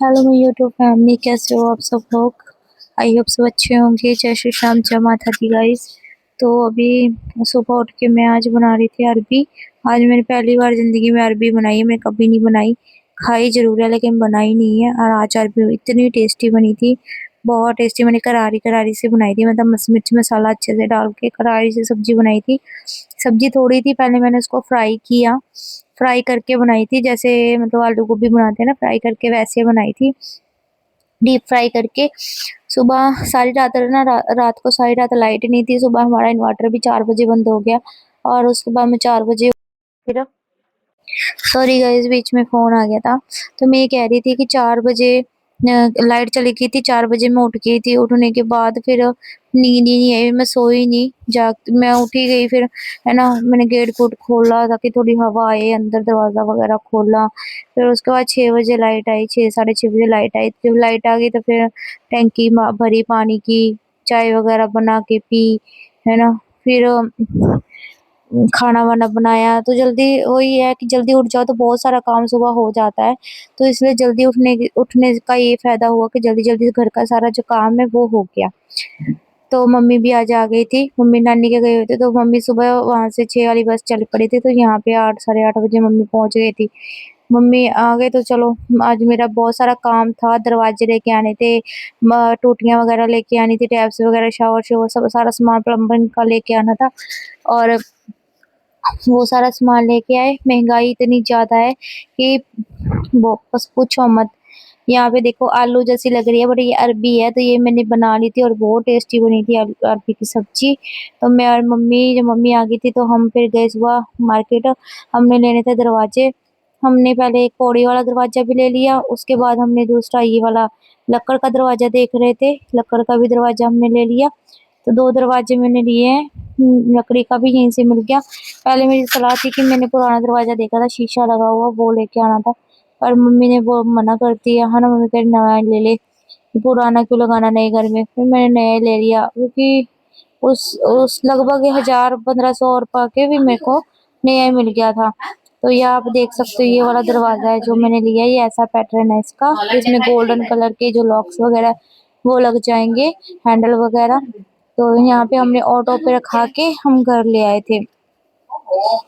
Hello my YouTube family, कैसे हो आप सब लोग। आई होप सब अच्छे होंगे। जय श्री श्याम, जय माता दी गाइस। तो अभी सुबह उठ के मैं आज बना रही थी अरबी। आज मैंने पहली बार जिंदगी में अरबी बनाई है। मैं कभी नहीं बनाई, खाई जरूर है लेकिन बनाई नहीं है। और आज अरबी इतनी टेस्टी बनी थी, बहुत टेस्टी। मैंने करारी करारी से बनाई थी, मतलब मिर्च मसाला अच्छे से डाल के करारी से सब्जी बनाई थी। सब्जी थोड़ी थी, पहले मैंने उसको फ्राई किया, फ्राई करके बनाई थी, जैसे मतलब आलू गोभी बनाते हैं ना, फ्राई करके वैसे बनाई थी, डीप फ्राई करके। सुबह सारी रात ना रात को सारी रात लाइट नहीं थी। सुबह हमारा इन्वर्टर भी 4 बजे बंद हो गया और उसके बाद मैं 4 बजे फिर, सॉरी गाइस बीच में फोन आ गया था। तो मैं ये कह रही थी कि 4 बजे लाइट चली गई थी, 4 बजे मैं उठ गई थी। उठने के बाद फिर नींद ही नहीं आई, मैं सोई नहीं, जाग मैं उठी गई फिर, है ना। मैंने गेट गुट खोला ताकि थोड़ी हवा आए अंदर, दरवाजा वगैरह खोला। फिर उसके बाद 6 बजे लाइट आई, 6 साढ़े 6 बजे लाइट आई। जब लाइट आ गई तो फिर टैंकी भरी पानी की, चाय वगैरह बना के पी, है ना। फिर खाना वाना बनाया। तो जल्दी वही है कि जल्दी उठ जाओ तो बहुत सारा काम सुबह हो जाता है। तो इसलिए जल्दी उठने का ये फायदा हुआ कि जल्दी जल्दी घर का सारा जो काम है वो हो गया। तो मम्मी भी आज आ गई थी, मम्मी नानी के गए हुए थे। तो मम्मी सुबह वहां से 6 वाली बस चल पड़ी थी, तो यहाँ पे 8 साढ़े 8 बजे मम्मी पहुंच गई थी। मम्मी आ गए तो चलो, आज मेरा बहुत सारा काम था। दरवाजे लेके आने थे, टूटियां वगैरह लेके आनी थी, टैप्स वगैरह, शावर शावर सब सारा सामान प्लम्बिंग का लेके आना था। और वो सारा सामान लेके आए। महंगाई इतनी ज्यादा है कि वो बस पूछो मत। यहाँ पे देखो आलू जैसी लग रही है बट ये अरबी है। तो ये मैंने बना ली थी और बहुत टेस्टी बनी थी अरबी की सब्जी। तो मैं और मम्मी, जब मम्मी आ गई थी तो हम फिर गए सुबह मार्केट। हमने लेने थे दरवाजे। हमने पहले एक पौड़ी वाला दरवाजा भी ले लिया, उसके बाद हमने दूसरा ये वाला लक्कड़ का दरवाजा देख रहे थे, लक्कड़ का भी दरवाजा हमने ले लिया। तो 2 दरवाजे मैंने लिए हैं। लकड़ी का भी यहीं से मिल गया। पहले मेरी सलाह थी कि मैंने पुराना दरवाजा देखा था शीशा लगा हुआ, वो लेके आना था, पर मम्मी ने वो मना कर दिया, है ना। मम्मी कह रही नया ले ले, पुराना क्यों लगाना नए घर में। फिर मैंने नया ही ले लिया, क्योंकि उस लगभग 1000 1500 और के भी मेरे को नया ही मिल गया था। तो ये आप देख सकते हो, ये वाला दरवाजा है जो मैंने लिया, ये ऐसा पैटर्न है इसका। इसमें गोल्डन कलर के जो लॉक्स वगैरह वो लग जाएंगे, हैंडल वगैरह। तो यहाँ पे हमने ऑटो पे रखा के हम घर ले आए थे।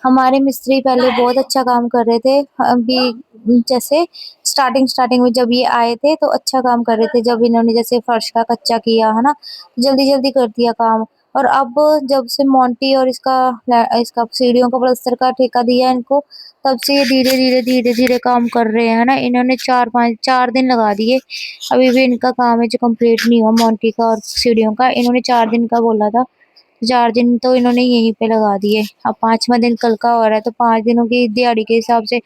हमारे मिस्त्री पहले बहुत अच्छा काम कर रहे थे। अभी जैसे स्टार्टिंग स्टार्टिंग में जब ये आए थे तो अच्छा काम कर रहे थे। जब इन्होंने जैसे फर्श का कच्चा किया, है ना, जल्दी जल्दी कर दिया काम। और अब जब से मोंटी और इसका सीढ़ियों का प्लास्टर का ठेका दिया इनको, तब से ये धीरे धीरे धीरे धीरे काम कर रहे हैं ना। इन्होंने 4 दिन लगा दिए, अभी भी इनका काम है जो कंप्लीट नहीं हुआ, मोंटी का और सीढ़ियों का। इन्होंने 4 दिन का बोला था, 4 दिन तो इन्होंने यहीं पे लगा दिए। अब 5वां दिन कल का हो रहा है, तो 5 दिनों की दिहाड़ी के हिसाब से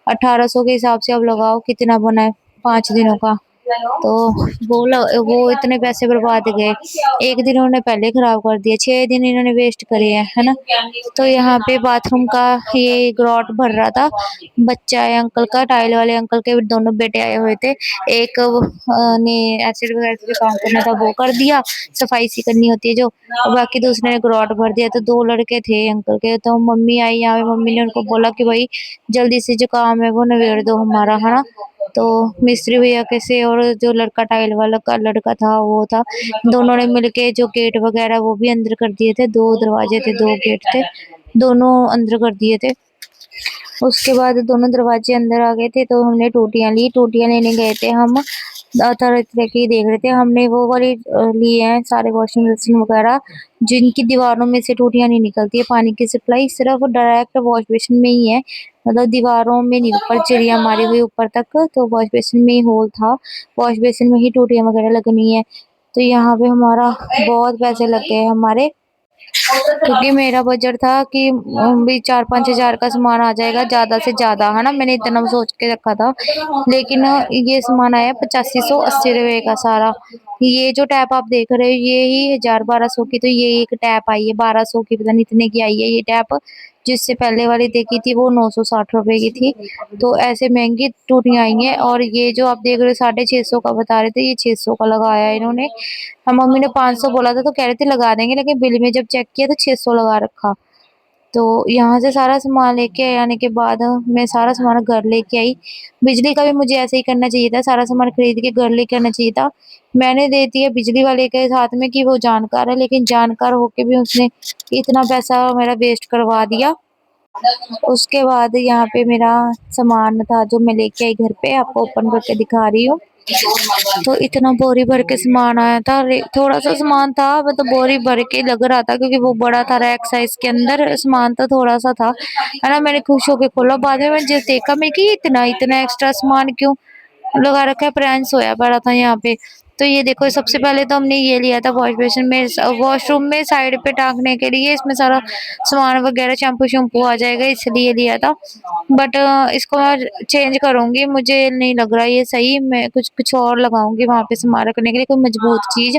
1800 के हिसाब से अब लगाओ कितना बना है 5 दिनों का। तो वो इतने पैसे बर्बाद गए। एक दिन उन्होंने पहले खराब कर दिया, 6 दिन इन्होंने वेस्ट करे हैं, है ना। तो यहाँ पे बाथरूम का ये ग्रॉट भर रहा था। बच्चा है अंकल का, टाइल वाले अंकल के दोनों बेटे आए हुए थे। एक ने एसिड वगैरह से जो काम करना था वो कर दिया, सफाई सी करनी होती है जो, और बाकी दूसरे ने ग्रॉट भर दिया। तो 2 लड़के थे अंकल के। तो मम्मी आई यहाँ पे, मम्मी ने उनको बोला कि भाई जल्दी से जो काम है वो नवेड़ दो हमारा, है ना। तो मिस्त्री भैया कैसे, और जो लड़का टाइल वाला का लड़का था वो था, दोनों ने मिलके जो गेट वगैरह वो भी अंदर कर दिए थे। 2 दरवाजे थे, 2 गेट थे, दोनों अंदर कर दिए थे। उसके बाद दोनों दरवाजे अंदर आ गए थे। तो हमने टोटियां ली, टोटियां लेने गए थे हम, तरह तरह की देख रहे थे। हमने वो वाली लिए हैं सारे वॉशिंग मशीन वगैरह, जिनकी दीवारों में से टूटियां नहीं निकलती है। पानी की सप्लाई सिर्फ डायरेक्ट वॉश बेसिन में ही है, मतलब दीवारों में नहीं, ऊपर चिड़िया मारी हुई ऊपर तक। तो वॉश बेसिन में ही होल था, वॉश बेसिन में ही टूटियां वगैरह लगनी है। तो यहाँ पे हमारा बहुत पैसे लग गए हमारे, क्योंकि मेरा बजट था कि भी 4-5 हजार का सामान आ जाएगा ज्यादा से ज्यादा, है ना। मैंने इतना सोच के रखा था, लेकिन ये सामान आया 8580 रुपए का सारा। ये जो टैप आप देख रहे हो ये ही 1000-1200 की, तो ये एक टैप आई है 1200 की, पता नहीं इतने की आई है ये टैप। जिससे पहले वाली देखी थी वो 960 रुपए की थी। तो ऐसे महंगी टूटियां आई हैं। और ये जो आप देख रहे हो 650 का बता रहे थे, ये 600 का लगाया है इन्होंने। हम मम्मी ने 500 बोला था तो कह रहे थे लगा देंगे, लेकिन बिल में जब चेक किया तो 600 लगा रखा। तो यहाँ से सारा सामान लेके आने के बाद मैं सारा सामान घर लेके आई। बिजली का भी मुझे ऐसे ही करना चाहिए था, सारा सामान खरीद के घर लेके आना चाहिए था। मैंने दे दिया बिजली वाले के साथ में कि वो जानकार है, लेकिन जानकार होके भी उसने इतना पैसा मेरा वेस्ट करवा दिया। उसके बाद यहाँ पे मेरा सामान था जो मैं लेके आई घर पे, आपको ओपन करके दिखा रही हूँ। तो इतना बोरी भर के सामान आया था, थोड़ा सा सामान था मतलब बोरी भर के लग रहा था, क्योंकि वो बड़ा था रैक साइज के अंदर, सामान तो थोड़ा सा था, है ना। मैंने खुश होके खोला, बाद में मैंने जब देखा मैं कि इतना इतना एक्स्ट्रा सामान क्यों लगा रखा है, प्रांस सोया पड़ा था यहाँ पे। तो ये देखो, सबसे पहले तो हमने ये लिया था वॉश बेसिन में, वॉशरूम में साइड पे टांगने के लिए, इसमें सारा सामान वगैरह शैम्पू शैम्पू आ जाएगा, इसलिए लिया था। बट इसको मैं चेंज करूंगी, मुझे नहीं लग रहा ये सही, मैं कुछ कुछ और लगाऊंगी वहां पे सामान रखने के लिए, कोई मजबूत चीज।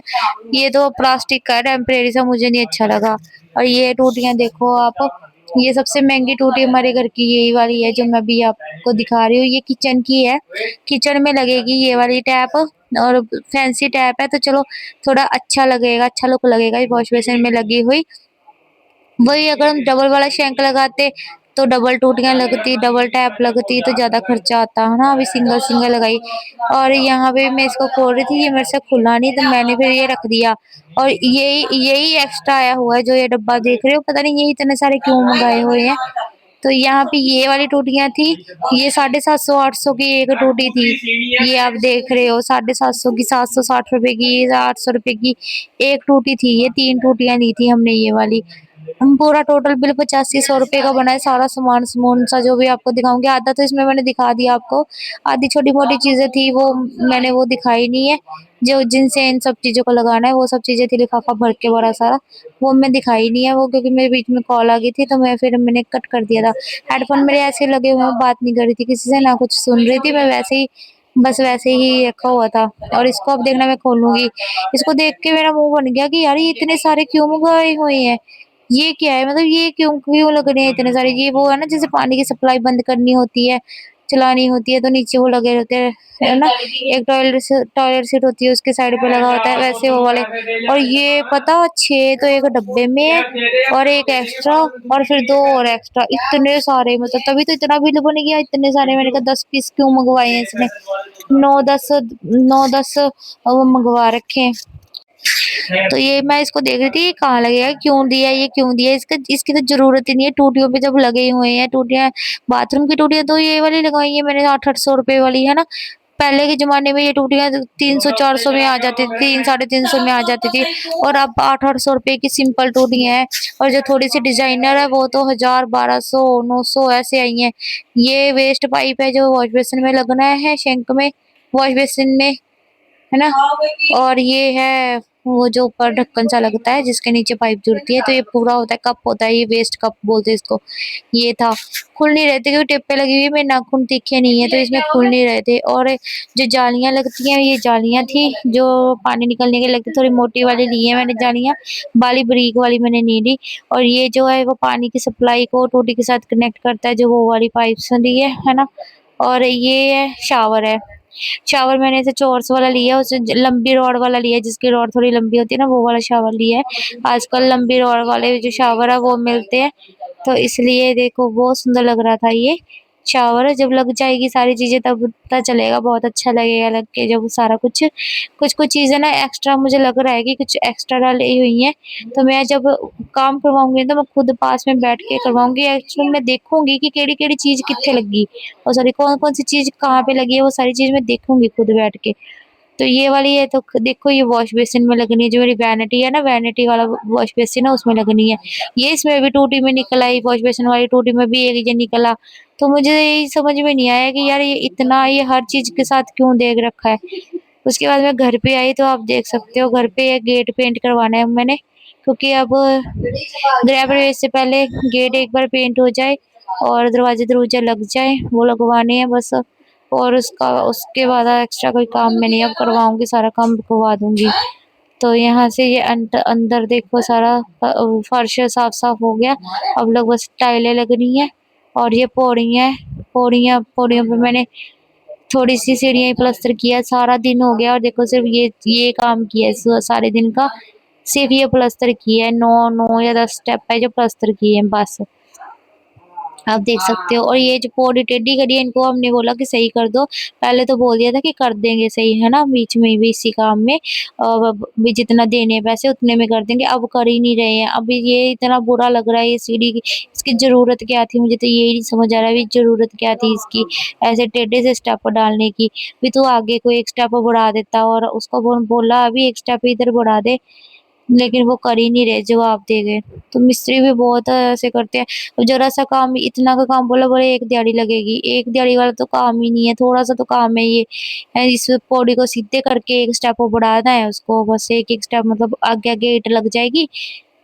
ये तो प्लास्टिक का है टेम्परेरी सा, मुझे नहीं अच्छा लगा। और ये टूटियां देखो आप, ये सबसे महंगी टूटी हमारे घर की यही वाली है जो मैं अभी आपको दिखा रही हूँ। ये किचन की है, किचन में लगेगी ये वाली टैप, और फैंसी टैप है, तो चलो थोड़ा अच्छा लगेगा, अच्छा लुक लगेगा वॉश बेसिन में लगी हुई। वही अगर हम डबल वाला शैंक लगाते तो डबल टूटियां लगती, डबल टैप लगती, तो ज्यादा खर्चा आता है ना। अभी सिंगल सिंगल लगाई। और यहाँ पे मैं इसको खोल रही थी, ये मेरे से खुला नहीं, तो मैंने फिर ये रख दिया। और यही यही एक्स्ट्रा आया हुआ है जो ये डब्बा देख रहे हो, पता नहीं ये इतने सारे क्यों मंगाए हुए हैं। तो यहाँ पे ये वाली टूटियां थी, ये 750 800 की एक टूटी थी, ये आप देख रहे हो 750 की, 760 रुपए की, 800 रुपए की एक टूटी थी। ये 3 टूटियां ली थी हमने ये वाली। हम पूरा टोटल बिल 85-100 रुपए का बना है, सारा सामान समून सा जो भी आपको दिखाऊंगी। आधा तो इसमें मैंने दिखा दिया आपको, आधी छोटी मोटी चीजें थी वो मैंने वो दिखाई नहीं है, जो जिनसे इन सब चीजों को लगाना है वो सब चीजें थी, लिफाफा भर के बड़ा सारा, वो मैं दिखाई नहीं है वो, क्योंकि मेरे बीच में कॉल आ गई थी, तो मैं फिर मैंने कट कर दिया था। हेडफोन मेरे ऐसे लगे हुए हैं, बात नहीं कर रही थी किसी से, ना कुछ सुन रही थी, मैं वैसे ही बस वैसे ही रखा हुआ था। और इसको अब देखना मैं खोलूंगी, इसको देख के मेरा मुंह बन गया कि यार ये इतने सारे क्यों मंगाए हुए हैं, ये क्या है, मतलब ये क्यों क्यों लग रहे हैं इतने सारे। ये वो है ना, जैसे पानी की सप्लाई बंद करनी होती है, चलानी होती है, तो नीचे वो लगे रहते हैं, है ना। एक टॉयलेट सीट होती है उसके साइड पे लगा होता है, वैसे वो वाले। और ये पता 6 तो एक डब्बे में है, और एक एक्स्ट्रा, और फिर 2 और एक्स्ट्रा, इतने सारे, मतलब तभी तो इतना बिल बन गया, इतने सारे। मैंने कहा 10 पीस क्यों मंगवाए हैं इसने, 9-10 वो मंगवा रखे हैं। तो ये मैं इसको देख रही थी, ये कहाँ लगेगा, क्यों दिया, ये क्यों दिया, इसका इसकी तो जरूरत ही नहीं है। टूटियों पे जब लगे हुए हैं टूटियां, बाथरूम की टूटियां तो ये वाली लगाई है मैंने 800-800 रुपए वाली, है ना। पहले के जमाने में ये टूटियां 300-400 में आ जाती थी, 300-350 में आ जाती थी, और अब 800-800 रुपए की सिंपल टूटियां हैं। और जो थोड़ी सी डिजाइनर है वो तो 1000, 1200, 900 ऐसे आई हैं। ये वेस्ट पाइप है जो वॉश बेसिन में लगना है, सिंक में, वॉश बेसिन में, है ना। और ये है वो जो ऊपर ढक्कन सा लगता है जिसके नीचे पाइप जुड़ती है, तो ये पूरा होता है, कप होता है, ये वेस्ट कप बोलते हैं इसको। ये था, खुल नहीं रहे थे क्योंकि टेप पे लगी हुई है, मेरे नाखून तीखे नहीं है, तो इसमें खुल नहीं रहे थे। और जो जालियां लगती हैं, ये जालियां थी जो पानी निकलने के लगती, थोड़ी मोटी वाली ली है मैंने जालियां, बाली बरीक वाली मैंने नहीं ली। और ये जो है वो पानी की सप्लाई को टूटी के साथ कनेक्ट करता है, जो वो वाली पाइप से ली है ना। और ये है शावर है, शावर मैंने ऐसे चोरस वाला लिया, उसे लंबी रॉड वाला लिया, जिसकी रॉड थोड़ी लंबी होती है ना, वो वाला शावर लिया है। आजकल लंबी रॉड वाले जो शावर है वो मिलते हैं, तो इसलिए देखो बहुत सुंदर लग रहा था ये शावर। जब लग जाएगी सारी चीजें तब पता चलेगा, बहुत अच्छा लगेगा लग के जब सारा कुछ। कुछ कुछ चीजें ना एक्स्ट्रा मुझे लग रहा है कि कुछ एक्स्ट्रा डाली हुई हैं, तो मैं जब काम करवाऊंगी तो मैं खुद पास में बैठ के करवाऊंगी, एक्चुअली मैं देखूंगी कि केड़ी केड़ी चीज कितने लगी, और सॉरी कौन कौन सी चीज कहाँ पे लगी है, वो सारी चीज मैं देखूंगी खुद बैठ के। तो ये वाली है, तो देखो ये वॉश बेसिन में लगनी है, जो मेरी वैनिटी है ना, वैनिटी वाला वॉश बेसिन है उसमें लगनी है। ये इसमें भी टूटी में निकल आई, वॉश बेसिन वाली टूटी में भी एक ये निकला। तो मुझे यही समझ में नहीं आया कि यार ये इतना, ये हर चीज के साथ क्यों देख रखा है। उसके बाद मैं घर पे आई, तो आप देख सकते हो घर पे ये गेट पेंट करवाना है मैंने, क्योंकि अब गृह प्रवेश से पहले गेट एक बार पेंट हो जाए और दरवाजे दरवाजे लग जाए, वो लगवाने हैं बस। और उसका उसके बाद एक्स्ट्रा कोई काम मैं नहीं अब करवाऊंगी, सारा काम करवा दूंगी। तो यहाँ से ये अंदर देखो सारा फर्श साफ साफ हो गया, अब लोग बस टाइलें लगनी है। और ये पौड़ियाँ पौड़ियों पे मैंने थोड़ी सी सीढ़ियाँ ही प्लास्टर किया, सारा दिन हो गया और देखो सिर्फ ये काम किया है सारे दिन का, सिर्फ ये प्लास्टर किया है, 9 9 या 10 स्टेप है जो प्लास्टर किए हैं बस। आप देख सकते हो। और ये जो पौड़ी टेढ़ी करी है इनको हमने बोला कि सही कर दो। पहले तो बोल दिया था कि कर देंगे सही, है ना? बीच में भी इसी काम में भी जितना देने हैं पैसे उतने में कर देंगे, अब कर ही नहीं रहे हैं। अभी ये इतना बुरा लग रहा है ये सीढ़ी की, इसकी ज़रूरत क्या थी? मुझे तो यही नहीं समझ आ रहा है, अभी ज़रूरत क्या थी इसकी ऐसे टेढ़े से स्टेप डालने की? भी तो आगे कोई एक स्टेप बढ़ा देता और उसको बोला अभी एक स्टेप इधर बढ़ा दे, लेकिन वो कर ही नहीं रहे, जवाब दे गए। तो मिस्त्री भी बहुत ऐसे करते हैं, ज़रा-सा काम इतना का काम बोला बोले 1 दिहाड़ी लगेगी, 1 दिहाड़ी वाला तो काम ही नहीं है, थोड़ा-सा तो काम है ये। इस पौड़ी को सीधे करके 1 स्टेप बढ़ाना है उसको, बस 1-1 स्टेप मतलब आगे-आगे ईंट लग जाएगी,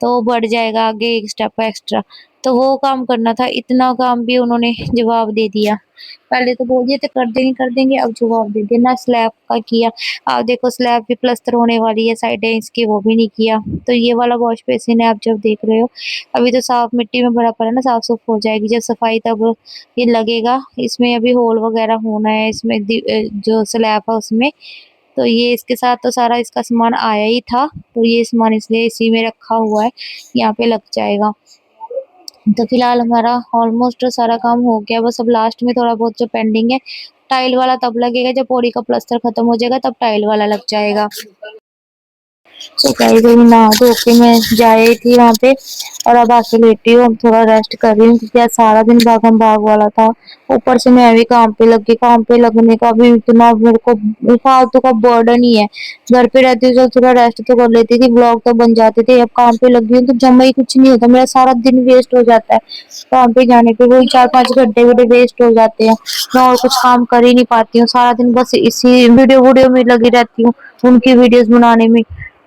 तो बढ़ जाएगा आगे 1 स्टेप एक्स्ट्रा। तो वो काम करना था, इतना काम भी उन्होंने जवाब दे दिया। पहले तो बोल दिए थे कर देंगे, अब जवाब दे दिया। ना स्लैब का किया, अब देखो स्लैब भी प्लस्तर होने वाली है, साइडें इसकी वो भी नहीं किया। तो ये वाला वॉश बेसिन है आप जब देख रहे हो, अभी तो साफ मिट्टी में भरा पड़ा है ना, साफ-सूफ हो जाएगी जब सफाई तब ये लगेगा। इसमें अभी होल वगैरह होना है इसमें जो स्लैब है उसमें। तो ये इसके साथ तो सारा इसका सामान आया ही था, तो ये सामान इसलिए इसी में रखा हुआ है, यहाँ पे लग जाएगा। तो फिलहाल हमारा ऑलमोस्ट सारा काम हो गया, बस अब लास्ट में थोड़ा बहुत जो पेंडिंग है, टाइल वाला तब लगेगा जब पौड़ी का प्लास्टर खत्म हो जाएगा, तब टाइल वाला लग जाएगा। तो गाइस अभी नहा धो के मैं जा रही थी वहाँ पे और अब आके लेटी हूँ, अब थोड़ा रेस्ट कर रही हूँ क्योंकि आज सारा दिन भागम भाग वाला था। ऊपर से मैं भी काम पे लगी, काम पे लगने का भी इतना मेरे को फालतू का बर्डन ही है। घर पे रहती हूँ तो थोड़ा रेस्ट तो कर लेती थी, ब्लॉग तो बन जाते थे, अब काम पे लगी हूँ तो जमा ही कुछ नहीं होता, मेरा सारा दिन वेस्ट हो जाता है। काम पे जाने पे वही 4-5 घंटे मेरे वेस्ट हो जाते हैं, मैं और कुछ काम कर ही नहीं पाती हूँ, सारा दिन बस इसी वीडियो में लगी रहती हूँ, उनकी वीडियोस बनाने में।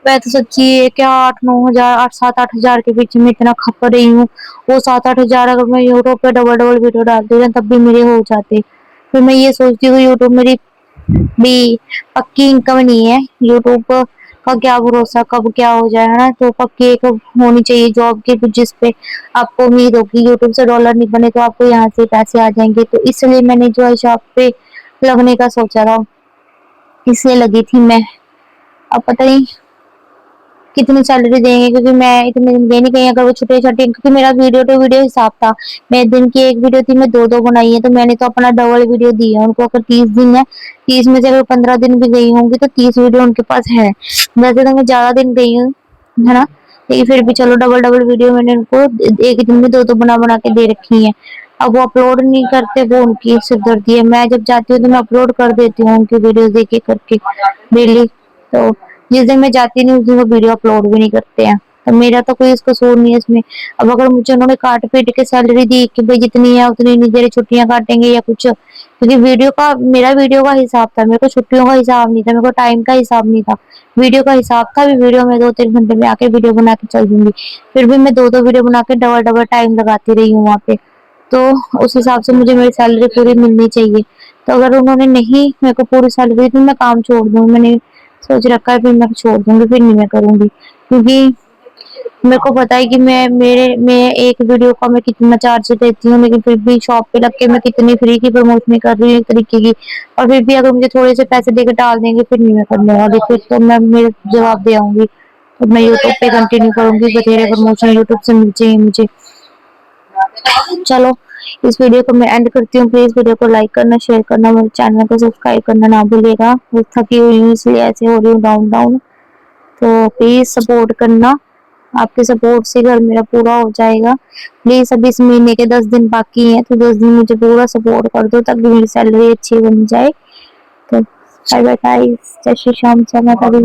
मैं तो सच्ची ये क्या 8-9 हजार 8-7-8 हजार के पीछे मैं इतना खप रही हूँ। वो 7-8 हजार अगर मैं यूट्यूब पे डबल वीडियो डालती हूँ तब भी मेरे हो जाते। फिर मैं ये सोचती हूँ यूट्यूब मेरी भी पक्की इनकम नहीं है, यूट्यूब का क्या भरोसा कब क्या हो जाए, है ना? तो पक्की एक होनी चाहिए जॉब की जिस पे आपको उम्मीद होगी यूट्यूब से डॉलर नहीं बने तो आपको यहाँ से पैसे आ जाएंगे। तो इसलिए मैंने जो है शॉप पे लगने का सोचा था, इसलिए लगी थी मैं। अब पता नहीं कितनी सैलरी देंगे क्योंकि मैं इतने दिन गई नहीं कहीं, अगर वो छुट्टी-छुट्टी क्योंकि मेरा वीडियो टू वीडियो हिसाब था। मैं दिन की 1 वीडियो थी, मैं 2-2 बनाई है, तो मैंने तो अपना डबल वीडियो दी है उनको। अगर 30 दिन है, 30 में से अगर 15 दिन भी गई होंगी तो 30 वीडियो उनके पास है। वैसे तो मैं ज़्यादा दिन गई हूँ, है ना? लेकिन फिर भी चलो डबल-डबल वीडियो मैंने उनको एक दिन में 2-2 बना-बना के दे रखी हैं। अब वो अपलोड नहीं करते, वो उनकी सिरदर्दी है। मैं जब जाती हूँ तो मैं अपलोड कर देती हूँ उनकी वीडियोज़ एक-एक करके डेली। तो जिस दिन मैं जाती नहीं उस दिन वो वीडियो अपलोड भी नहीं करते हैं, तो मेरा तो कोई कसूर नहीं है इसमें। अब अगर मुझे उन्होंने काट पीट के सैलरी दी कि भाई जितनी है उतनी नहीं दे रहे, छुट्टियां काटेंगे या कुछ, क्योंकि मेरा वीडियो का हिसाब था, मेरे को छुट्टियों का हिसाब नहीं था, मेरे को टाइम का हिसाब नहीं था, वीडियो का हिसाब था। वीडियो में 2-3 घंटे में आके वीडियो बना के चल दूंगी, फिर भी मैं 2-2 वीडियो बना के डबल डबल टाइम लगाती रही हूँ वहाँ पे। तो उस हिसाब से मुझे मेरी सैलरी पूरी मिलनी चाहिए। तो अगर उन्होंने नहीं मेरे को पूरी सैलरी दी तो मैं काम छोड़ दूंगी, मैंने सोच रखा है, फिर मैं छोड़ दूंगी, फिर नहीं मैं करूंगी, क्योंकि मेरे को पता है कि मैं एक वीडियो का मैं कितना चार्ज देती हूँ, लेकिन फिर भी शॉप पे लग के मैं कितनी फ्री की प्रमोशन कर रही हूँ एक तरीके की, और फिर भी अगर मुझे थोड़े से पैसे देकर टाल देंगे फिर नहीं मैं करने वाली, फिर तो मैं मेरे जवाब दे आऊंगी। तो मैं यूट्यूब पे कंटिन्यू करूंगी, बथेरे प्रमोशन यूट्यूब से मिल चाहिए मुझे। चलो इस वीडियो को मैं एंड करती हूँ, प्लीज वीडियो को लाइक करना, शेयर करना, मेरे चैनल को सब्सक्राइब करना ना भूलिएगा। मैं थकी हुई हूँ इसलिए ऐसे हो रही हूँ डाउन डाउन, तो प्लीज सपोर्ट करना, आपके सपोर्ट से घर मेरा पूरा हो जाएगा। प्लीज अभी इस महीने के 10 दिन बाकी हैं, तो 10 दिन मुझे पूरा सपोर्ट कर दो ताकि मेरी सैलरी अच्छी बन जाए। तो बाय बाय गाइस, जय श्री श्याम, जय माता दी।